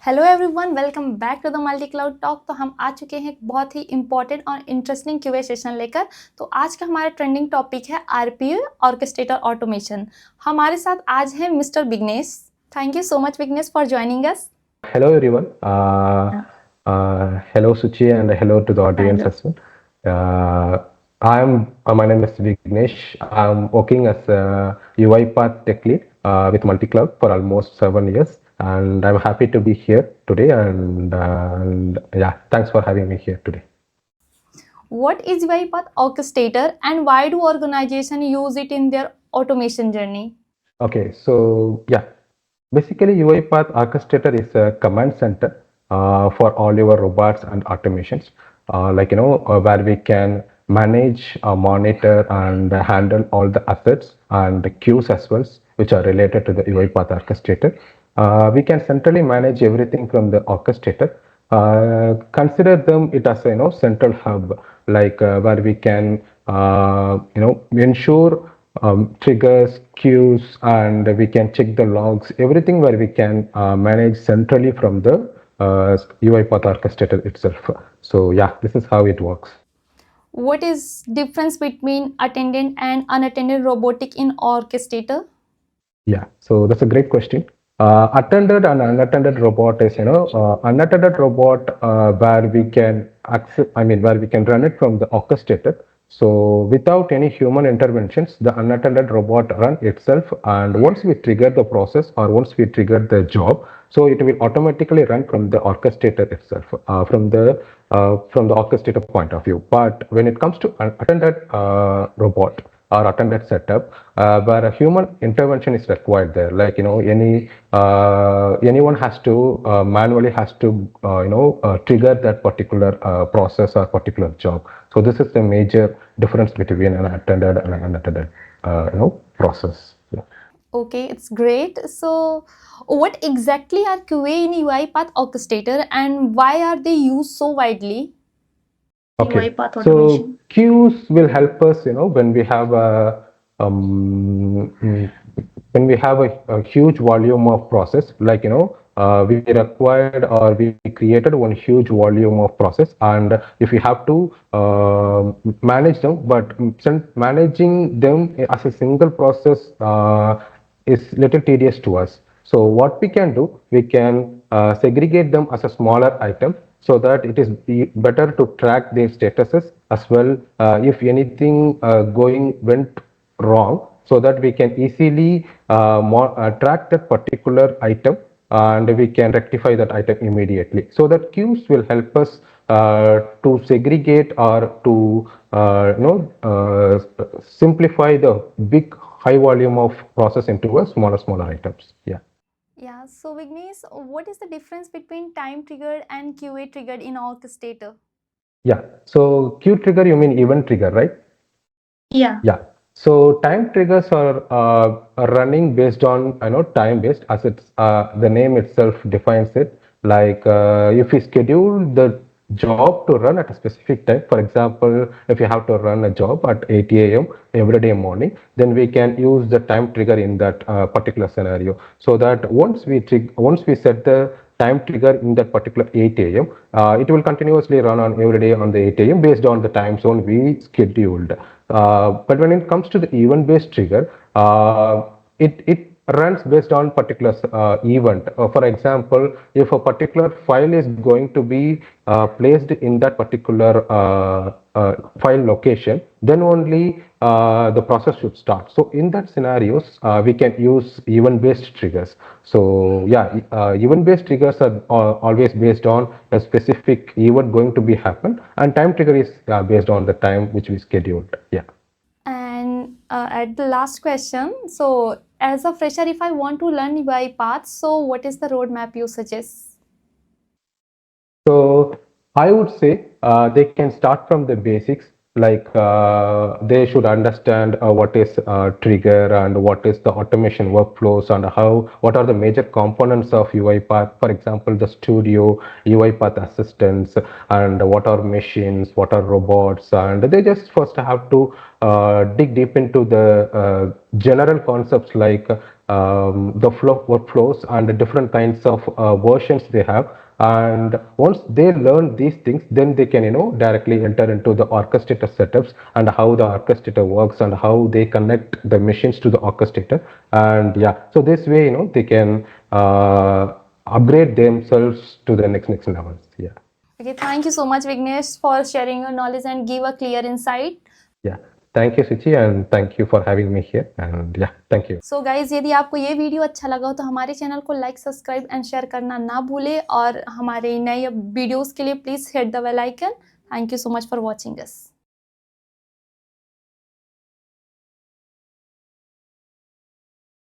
Hello everyone, welcome back to the multi cloud talk. तो हम आ चुके हैं एक बहुत ही इंपॉर्टेंट और इंटरेस्टिंग क्यूए सेशन लेकर। तो आज का हमारा ट्रेंडिंग टॉपिक है आरपीए ऑर्केस्ट्रेटर ऑटोमेशन। हमारे साथ आज हैं mister Vignesh. Thank you so much Vignesh for joining us. Hello everyone. Hello Suchi and hello to the audience as well. My name is Vignesh. I'm working as a UiPath tech lead with multi-cloud for almost 7 years, and I'm happy to be here today. And yeah, thanks for having me here today. What is UiPath Orchestrator and why do organizations use it in their automation journey? Okay, so yeah, basically UiPath Orchestrator is a command center for all your robots and automations, where we can manage, monitor, and handle all the assets and the queues as well, which are related to the UiPath Orchestrator. We can centrally manage everything from the orchestrator. Consider them it as a central hub, where we can ensure triggers, queues, and we can check the logs, everything where we can manage centrally from the UiPath Orchestrator itself. So yeah, this is how it works. What is difference between attended and unattended robotic in orchestrator? Yeah, so that's a great question. Attended and unattended robot is, unattended robot where we can access, where we can run it from the orchestrator. So without any human interventions, the unattended robot run itself. And once we trigger the process or once we trigger the job, so it will automatically run from the orchestrator itself, from the orchestrator point of view. But when it comes to unattended robot, or attended setup where a human intervention is required there, anyone has to manually has to trigger that particular process or particular job. So this is the major difference between an attended and an unattended process. Yeah. Okay, it's great. So what exactly are QA in UiPath Orchestrator and why are they used so widely? Okay, so queues will help us, when we have a huge volume of process, we required or we created one huge volume of process, and if we have to manage them, but managing them as a single process is little tedious to us. So what we can do, we can segregate them as a smaller item so that it is better to track their statuses as well. If anything went wrong, so that we can easily track that particular item and we can rectify that item immediately. So that queues will help us to segregate or to simplify the big high volume of process into a smaller items. Yeah. Yeah, so Vignesh, what is the difference between time triggered and QA triggered in orchestrator? Yeah, so queue trigger, you mean event trigger, right? Yeah. Yeah. So time triggers are running based on time based, as it's the name itself defines it. If we schedule the job to run at a specific time, for example, if you have to run a job at 8 a.m. every day morning, then we can use the time trigger in that particular scenario. So that once we set the time trigger in that particular 8 a.m., it will continuously run on every day on the 8 a.m. based on the time zone we scheduled. But when it comes to the event-based trigger, it runs based on particular event. For example, if a particular file is going to be placed in that particular file location, then only the process should start. So in that scenarios, we can use event-based triggers. So yeah, event-based triggers are always based on a specific event going to be happen, and time trigger is based on the time which we scheduled. Yeah. And at the last question, so as a fresher, if I want to learn UiPath, so what is the roadmap you suggest? So I would say they can start from the basics, they should understand what is trigger and what is the automation workflows and what are the major components of UiPath. For example, the studio, UiPath assistants, and what are machines, what are robots, and they just first have to dig deep into the general concepts like the workflows and the different kinds of versions they have. And once they learn these things, then they can directly enter into the orchestrator setups and how the orchestrator works and how they connect the machines to the orchestrator. And yeah, so this way they can upgrade themselves to the next levels. Yeah. Okay, thank you so much, Vignesh, for sharing your knowledge and give a clear insight. Yeah, thank you, Suchi, and thank you for having me here. And yeah, thank you. So guys, यदि आपको ये video अच्छा लगा हो तो हमारे channel को like, subscribe and share करना ना भूले, और हमारे नए वीडियोस के लिए please hit the bell icon. Thank you so much for watching us.